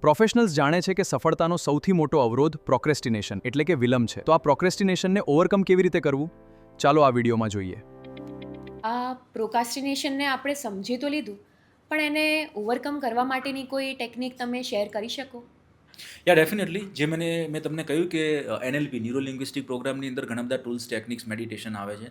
Professionals જાણે છે કે સફળતાનો સૌથી મોટો અવરોધ પ્રોક્રેસ્ટિનેશન એટલે કે વિલંબ છે. તો આ પ્રોક્રેસ્ટિનેશનને ઓવરકમ કેવી રીતે કરવું, ચાલો આ વિડીયોમાં જોઈએ. આ પ્રોકાસ્ટિનેશનને આપણે સમજી તો લીધું, પણ એને ઓવરકમ કરવા માટેની કોઈ ટેકનિક તમે શેર કરી શકો? ડેફિનેટલી. મેં તમને કહ્યું કે NLP ન્યુરો લિંગ્વિસ્ટિક પ્રોગ્રામની અંદર ઘણા બધા ટૂલ્સ, ટેકનિક્સ, મેડિટેશન આવે છે.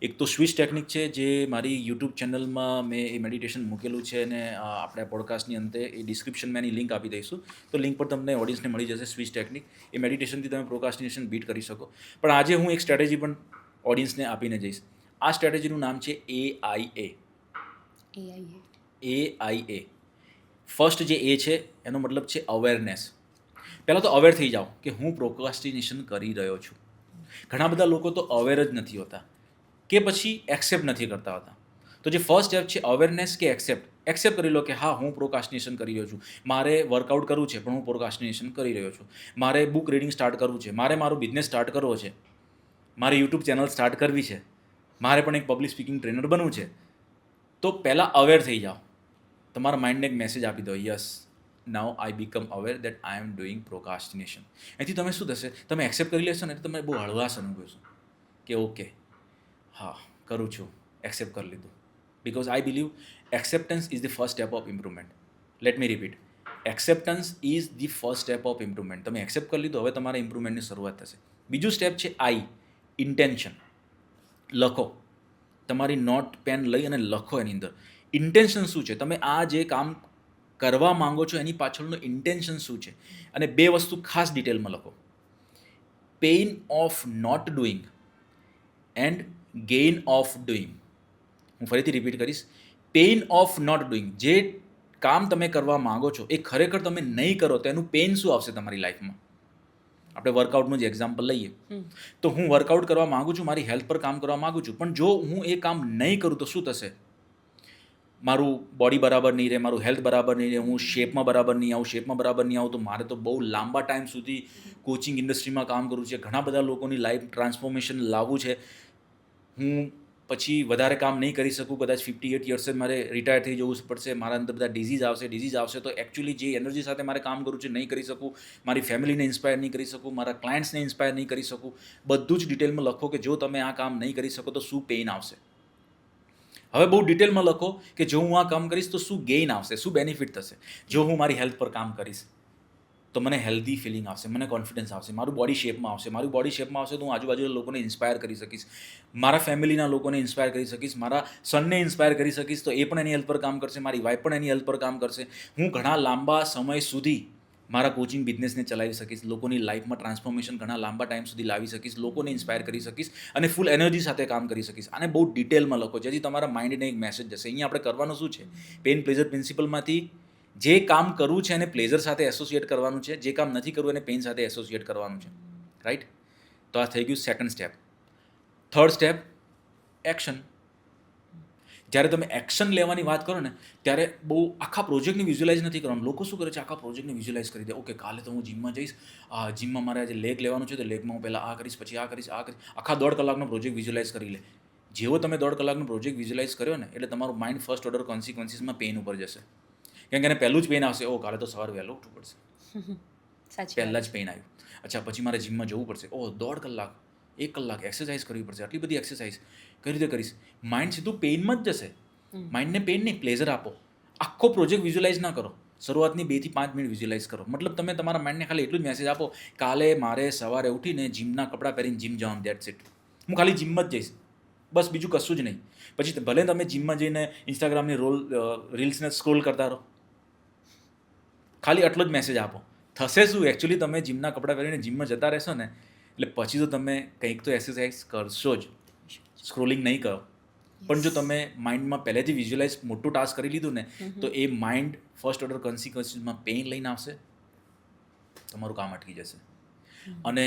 એક તો સ્વિચ ટેકનિક છે, જે મારી યુટ્યુબ ચેનલમાં મેં એ મેડિટેશન મૂકેલું છે, અને આપણે પોડકાસ્ટની અંતે એ ડિસ્ક્રિપ્શનમાં એની લિંક આપી દઈશું. તો લિંક પર તમને ઓડિયન્સને મળી જશે સ્વિચ ટેકનિક. એ મેડિટેશનથી તમે પ્રોકાસ્ટિનેશન બીટ કરી શકો. પણ આજે હું એક સ્ટ્રેટેજી પણ ઓડિયન્સને આપીને જઈશ. આ સ્ટ્રેટેજીનું નામ છે AIA. AIA. ફર્સ્ટ જે એ છે એનો મતલબ છે અવેરનેસ. પહેલાં તો અવેર થઈ જાઓ કે હું પ્રોકાસ્ટિનેશન કરી રહ્યો છું. ઘણા બધા લોકો તો અવેર જ નથી હોતા, કે પછી એક્સેપ્ટ નથી કરતા હોતા. તો જે ફર્સ્ટ સ્ટેપ છે અવેરનેસ કે એક્સેપ્ટ કરી લો કે હા, હું પ્રોકાસ્ટિનેશન કરી રહ્યો છું. મારે વર્કઆઉટ કરવું છે, પણ હું પ્રોકાસ્ટિનેશન કરી રહ્યો છું. મારે બુક રીડિંગ સ્ટાર્ટ કરવું છે, મારે મારો બિઝનેસ સ્ટાર્ટ કરવો છે, મારે યુટ્યુબ ચેનલ સ્ટાર્ટ કરવી છે, મારે પણ એક પબ્લિક સ્પીકિંગ ટ્રેનર બનવું છે. તો પહેલાં અવેર થઈ જાઓ. તમારા માઇન્ડને એક મેસેજ આપી દો, yes, now I become aware that I am doing procrastination. એથી તમે શું થશે, તમે એક્સેપ્ટ કરી લેશો ને, એટલે તમે બહુ હળવાશ અનુભવશો કે ઓકે, હા, કરું છું, એક્સેપ્ટ કરી લીધું. Because I believe acceptance is the first step of improvement. Let me repeat, acceptance is the first step of improvement. તમે એક્સેપ્ટ કરી લીધું, હવે તમારા ઇમ્પ્રુવમેન્ટની શરૂઆત થશે. બીજું સ્ટેપ છે આઈ, ઇન્ટેન્શન. લખો. તમારી નોટ પેન લઈ અને લખો એની અંદર ઇન્ટેન્શન શું છે. તમે આ જે કામ કરવા માંગો છો એની પાછળનું ઇન્ટેન્શન શું છે. અને બે વસ્તુ ખાસ ડિટેલમાં લખો, pain of not doing and gain of doing. હું ફરીથી રિપીટ કરીશ, પેઇન ઓફ નોટ ડુઈંગ. જે કામ તમે કરવા માંગો છો એ ખરેખર તમે નહીં કરો તો એનું પેઇન શું આવશે તમારી લાઈફમાં. આપણે વર્કઆઉટનું જ એક્ઝામ્પલ લઈએ, તો હું વર્કઆઉટ કરવા માગું છું, મારી હેલ્થ પર કામ કરવા માગું છું, પણ જો હું એ કામ નહીં કરું તો શું થશે? મારું બોડી બરાબર નહીં રહે, મારું હેલ્થ બરાબર નહીં રહે, હું શેપમાં બરાબર નહીં આવું, તો મારે તો બહુ લાંબા ટાઈમ સુધી કોચિંગ ઇન્ડસ્ટ્રીમાં કામ કરવું છે, ઘણા બધા લોકોની લાઈફ ટ્રાન્સફોર્મેશન લાવવું છે. હું પછી વધારે કામ નહીં કરી શકું, કદાચ 58 યર્સે મારે રિટાયર થઈ જવું પડશે, મારા અંદર બધા ડિઝીઝ આવશે, તો એકચ્યુઅલી જે એનર્જી સાથે મારે કામ કરવું છે નહીં કરી શકું, મારી ફેમિલીને ઇન્સ્પાયર નહીં કરી શકું, મારા ક્લાયન્ટ્સને ઇન્સ્પાયર નહીં કરી શકું. બધું જ ડિટેલમાં લખો કે જો તમે આ કામ નહીં કરી શકો તો શું પેઇન આવશે. હવે બહુ ડિટેલમાં લખો કે જો હું આ કામ કરીશ તો શું ગેઇન આવશે, શું બેનિફિટ થશે. જો હું મારી હેલ્થ પર કામ કરીશ તો મને હેલ્ધી ફિલિંગ આવશે, મને કોન્ફિડન્સ આવશે, મારું બોડી શેપમાં આવશે, તો હું આજુબાજુના લોકોને ઇન્સ્પાયર કરી શકીશ, મારા ફેમિલીના લોકોને ઇન્સ્પાયર કરી શકીશ, મારા સનને ઇન્સ્પાયર કરી શકીશ, તો એ પણ એની હેલ્થ પર કામ કરશે, મારી વાઈફ પણ એની હેલ્થ પર કામ કરશે. હું ઘણા લાંબા સમય સુધી મારા કોચિંગ બિઝનેસને ચલાવી શકીશ, લોકોની લાઈફમાં ટ્રાન્સફોર્મેશન ઘણા લાંબા ટાઈમ સુધી લાવી શકીશ, લોકોને ઇન્સ્પાયર કરી શકીશ, અને ફૂલ એનર્જી સાથે કામ કરી શકીશ. આને બહુ ડિટેલમાં લખો, જેથી તમારા માઇન્ડને એક મેસેજ જશે. અહીંયા આપણે કરવાનું શું છે, પેઇન પ્લેઝર પ્રિન્સિપલમાંથી જે કામ કરવું છે એને પ્લેઝર સાથે એસોસિએટ કરવાનું છે, જે કામ નથી કરવું એને પેઇન સાથે એસોસિએટ કરવાનું છે. રાઈટ? તો આ થઈ ગયું second step. Third step, action. જ્યારે તમે એક્શન લેવાની વાત કરો ને, ત્યારે બહુ આખા પ્રોજેક્ટને વિઝ્યુલાઇઝ નથી કરવાનું. લોકો શું કરે છે, આખા પ્રોજેક્ટને વિઝ્યુલાઇઝ કરી દે. ઓકે, કાલે તો હું જીમમાં જઈશ, જીમમાં મારે આજે લેગ લેવાનું છે, તો લેગમાં હું પહેલાં આ કરીશ, પછી આ કરીશ. આખા 1.5 કલાકનો પ્રોજેક્ટ વિઝ્યુલાઇઝ કરી લે. જેવો તમે 1.5 કલાકનો પ્રોજેક્ટ વિઝ્યુલાઇઝ કર્યો ને, એટલે તમારું માઇન્ડ ફર્સ્ટ ઓર્ડર કોન્સિક્વન્સીસમાં પેઇન ઉપર જશે. કેમ કે એને પહેલું જ પેઇન આવશે, કાલે તો સવારે વહેલું ઉઠવું પડશે, પહેલાં જ પેઇન આવ્યું. અચ્છા, પછી મારે જીમમાં જવું પડશે, 1.5 કલાક, 1 કલાક એક્સરસાઇઝ કરવી પડશે, આટલી બધી એક્સરસાઇઝ કઈ રીતે કરીશ. માઇન્ડ સીધું પેઇનમાં જ જશે. માઇન્ડને પેઇન નહીં, પ્લેઝર આપો. આખો પ્રોજેક્ટ વિઝ્યુલાઇઝ ના કરો, શરૂઆતની 2 થી 5 મિનિટ વિઝ્યુલાઇઝ કરો. મતલબ તમે તમારા માઇન્ડને ખાલી એટલું જ મેસેજ આપો, કાલે મારે સવારે ઉઠીને જીમના કપડાં પહેરીને જીમ જવાનું, દેટ્સ ઇટ. હું ખાલી જીમમાં જ જઈશ, બસ, બીજું કશું જ નહીં. પછી ભલે તમે જીમમાં જઈને ઇન્સ્ટાગ્રામની રીલ્સને સ્ક્રોલ કરતા રહો, ખાલી આટલો જ મેસેજ આપો. થશે શું, એકચ્યુઅલી તમે જીમના કપડાં પહેરીને જીમમાં જતા રહેશો ને, એટલે પછી તો તમે કંઈક તો એક્સરસાઇઝ કરશો જ, સ્ક્રોલિંગ નહીં કરો. પણ જો તમે માઇન્ડમાં પહેલેથી વિઝ્યુલાઇઝ મોટું ટાસ્ક કરી લીધું ને, તો એ માઇન્ડ ફર્સ્ટ ઓર્ડર કોન્સિક્વન્સીસમાં પેઇન લઈને આવશે, તમારું કામ અટકી જશે. અને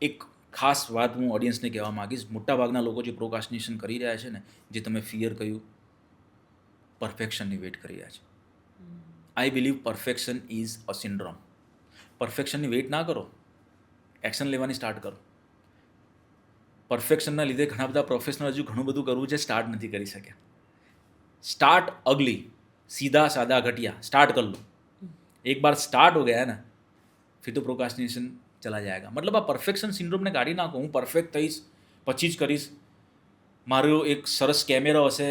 એક ખાસ વાત હું ઓડિયન્સને કહેવા માગીશ, મોટાભાગના લોકો જે પ્રોકાસ્ટિનેશન કરી રહ્યા છે ને, જે તમે ફિયર કહ્યું, પરફેક્શનની વેટ કરી રહ્યા છે. I believe perfection is a syndrome. પરફેક્શનની વેઇટ ના કરો, એક્શન લેવાની સ્ટાર્ટ કરો. પરફેક્શનના લીધે ઘણા બધા પ્રોફેશનલ હજુ ઘણું બધું કરવું છે, સ્ટાર્ટ નથી કરી શક્યા. સ્ટાર્ટ અગલી, સીધા સાદા ઘટિયા સ્ટાર્ટ કરી લો, एक बार स्टार्ट हो गया है ना फिर तो प्रोकास्टिनेशन चला जाएगा. મતલબ આ પરફેક્શન સિન્ડ્રોમને કાઢી નાખો. હું પરફેક્ટ થઈશ પછી જ કરીશ, મારો એક સરસ કેમેરો હશે,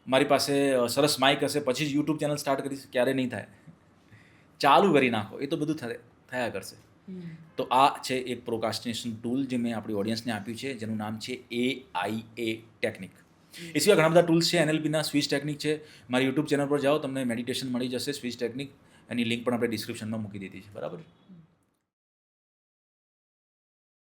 મારી પાસે સરસ માઇક હશે પછી જ યુટ્યુબ ચેનલ સ્ટાર્ટ કરીશ, ક્યારે નહીં થાય. ચાલુ કરી નાખો, એ તો બધું થયા કરશે. તો આ છે એક પ્રોકાસ્ટિનેશન ટૂલ જે મેં આપણી ઓડિયન્સને આપ્યું છે, જેનું નામ છે AIA ટેકનિક. એ સિવાય ઘણા બધા ટૂલ્સ છે. NLPના સ્વિચ ટેકનિક છે. મારી યુટ્યુબ ચેનલ પર જાઓ, તમને મેડિટેશન મળી જશે સ્વિચ ટેકનિક. એની લિંક પણ આપણે ડિસ્ક્રિપ્શનમાં મૂકી દીધી છે. બરાબર.